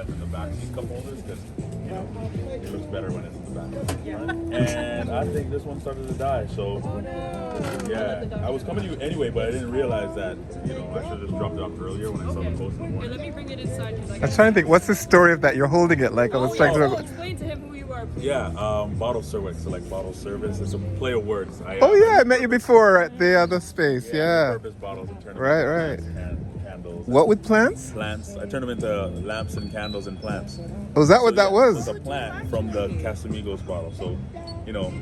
that's in the back seat cup holders because it looks better when it's in the back. Yeah. And I think this one started to die. So I was coming to you anyway, but I didn't realize that I should have just dropped it off earlier when I saw the post in the morning. Let me bring it inside. I was trying to think, what's the story of that? You're holding it like I was trying to. Explain to him who you are. Please. Yeah, bottle Serwick, so like bottle service. It's a play of words. I met you before at the other space. Yeah. Purpose bottles and turn them Right. into candles. What with plants? Plants. I turn them into lamps and candles and plants. Oh, is that what that was? It's a plant from the Casamigos bottle. So,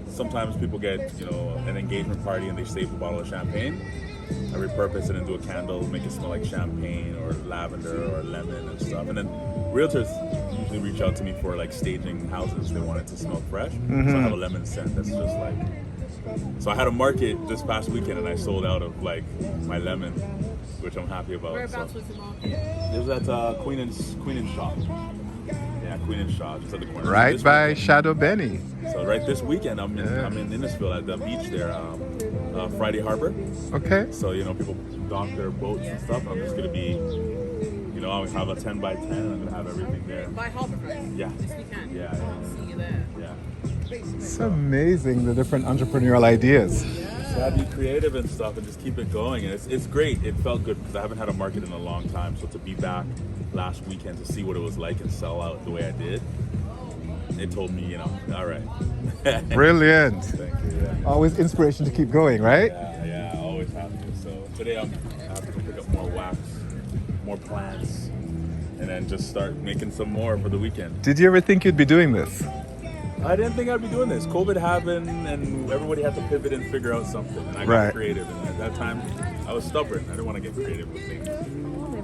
sometimes people get, an engagement party and they save a bottle of champagne. I repurpose it into a candle, make it smell like champagne or lavender or lemon and stuff. And then realtors usually reach out to me for like staging houses. They want it to smell fresh. Mm-hmm. So I have a lemon scent that's just like... So I had a market this past weekend and I sold out of like my lemon, which I'm happy about. Whereabouts was the market? It was at Queen and Shaw. Yeah, Queen and Shaw, just at the corner. Right by Shadow Benny. So right this weekend, I'm in Innisfil at the beach there, Friday Harbor. Okay. So people dock their boats and stuff. I'm just gonna be, I'll have a 10 by 10, and I'm gonna have everything there. By Harborfront. Yeah. This weekend. Yeah. I'll see you there. Yeah. It's amazing, the different entrepreneurial ideas. So I be creative and stuff and just keep it going. And it's great. It felt good because I haven't had a market in a long time. So to be back last weekend to see what it was like and sell out the way I did, it told me, all right. Brilliant. Thank you. Yeah. Always inspiration to keep going, right? Yeah, always have to. So today I have to go pick up more wax, more plants, and then just start making some more for the weekend. Did you ever think you'd be doing this? I didn't think I'd be doing this. COVID happened and everybody had to pivot and figure out something. And I got creative. And at that time, I was stubborn. I didn't want to get creative with things.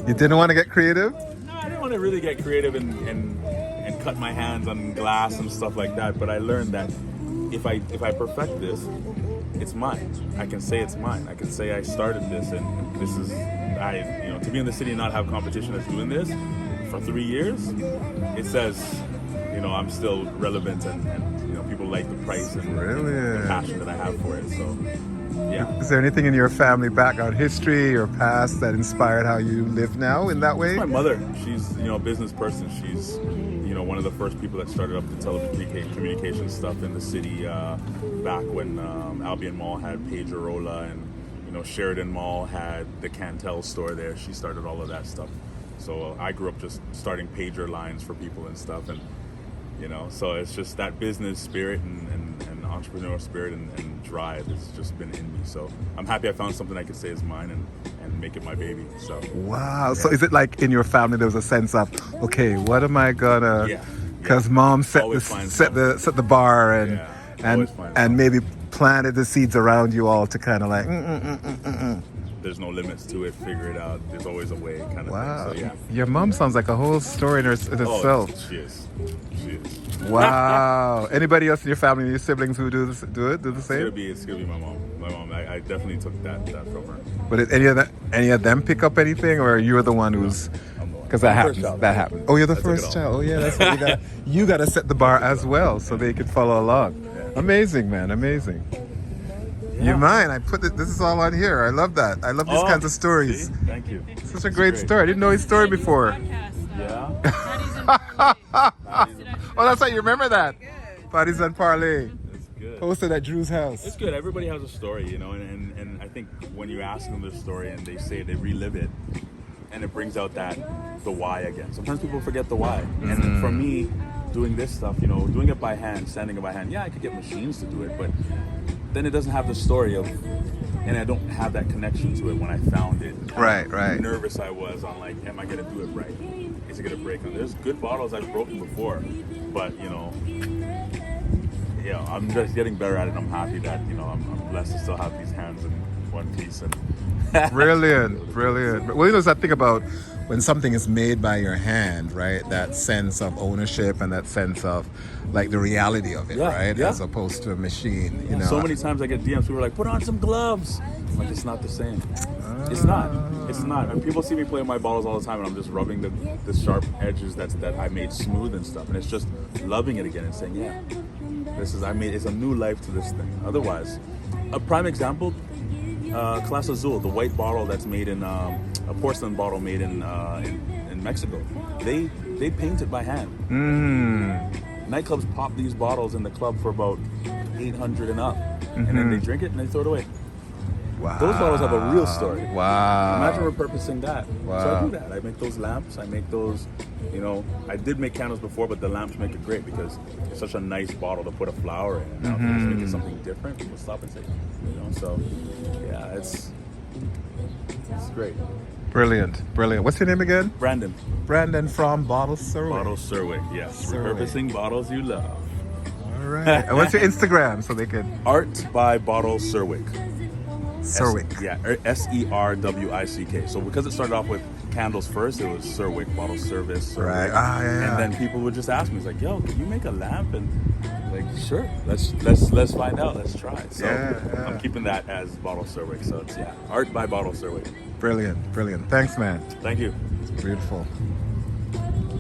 You didn't want to get creative? No, I didn't want to really get creative and cut my hands on glass and stuff like that. But I learned that if I perfect this, it's mine. I can say it's mine. I can say I started this and this is, to be in the city and not have competition that's doing this for 3 years, it says, I'm still relevant and people like the price and the passion that I have for it. So, yeah. Is there anything in your family background, history or past that inspired how you live now in that way? My mother, she's a business person. She's one of the first people that started up the telecommunication stuff in the city back when Albion Mall had Pagerola and Sheridan Mall had the Cantel store there. She started all of that stuff. So I grew up just starting pager lines for people and stuff and so it's just that business spirit and entrepreneurial spirit and drive has just been in me. So I'm happy I found something I could say is mine and make it my baby. So wow. Yeah. So is it like in your family there was a sense of, okay, what am I gonna? Because mom set the bar and maybe planted the seeds around you all to kind of like. There's no limits to it. Figure it out. There's always a way, kind of wow. thing. So, your mom sounds like a whole story in itself. She is. Wow. Anybody else in your family, your siblings who do the same? It's gonna be my mom. My mom. I definitely took that from her. But did any of them pick up anything, or you're the one who's? Because that happens. Oh, you're the first child. Oh, yeah. That's what you got to set the bar as well, so they could follow along. Yeah. Amazing, man. Amazing. You're mine. I put it. This is all on here. I love that. I love these kinds of stories. See? Thank you. Such a great story. I didn't know his story before. Yeah. Oh, that's right. You remember that? Parties and Parlay. It's good. Posted at Drew's house. It's good. Everybody has a story, and I think when you ask them their story and they say they relive it, and it brings out the why again. Sometimes people forget the why. And for me, doing this stuff, doing it by hand, standing it by hand. Yeah, I could get machines to do it, but then it doesn't have the story of, and I don't have that connection to it when I found it. Right. How nervous I was on am I gonna do it right? Is it gonna break? There's good bottles I've broken before, but I'm just getting better at it. I'm happy that I'm blessed to still have these hands in one piece. And Brilliant. Well, I think about when something is made by your hand, right? That sense of ownership and that sense of like the reality of it, right? Yeah. As opposed to a machine. So many times I get DMs. People are like, "Put on some gloves." I'm like, it's not the same. It's not. And people see me play with my bottles all the time, and I'm just rubbing the sharp edges that I made smooth and stuff. And it's just loving it again and saying, "Yeah, it's a new life to this thing." Otherwise, a prime example. Class Azul, the white bottle that's made in a porcelain bottle made in Mexico. They they paint it by hand. Nightclubs pop these bottles in the club for about 800 and up, and then they drink it and they throw it away. Wow. Those bottles have a real story. Wow. Imagine repurposing that. So I Wow. do that. I make those lamps. I make those, you know, I did make candles before, but the lamps make it great because it's such a nice bottle to put a flower in. And now if you just make it something different, people stop and say, you know, so yeah, it's great. Brilliant. Brilliant. What's your name again? Brandon, Brandon from Bottle Serwick. Bottle Serwick, yes. Serwick. Repurposing bottles you love. All right. And what's your Instagram so they could... Art by Bottle Serwick. Serwick. Serwick. So because it started off with candles first, it was Serwick, bottle service. Serwick. Right. Ah, yeah. And then people would just ask me, it's like, yo, can you make a lamp? And like, sure, let's find out, let's try. So Yeah. I'm keeping that as Bottle Serwick. So it's Art by Bottle Serwick. Brilliant. Brilliant. Thanks, man. Thank you. Beautiful.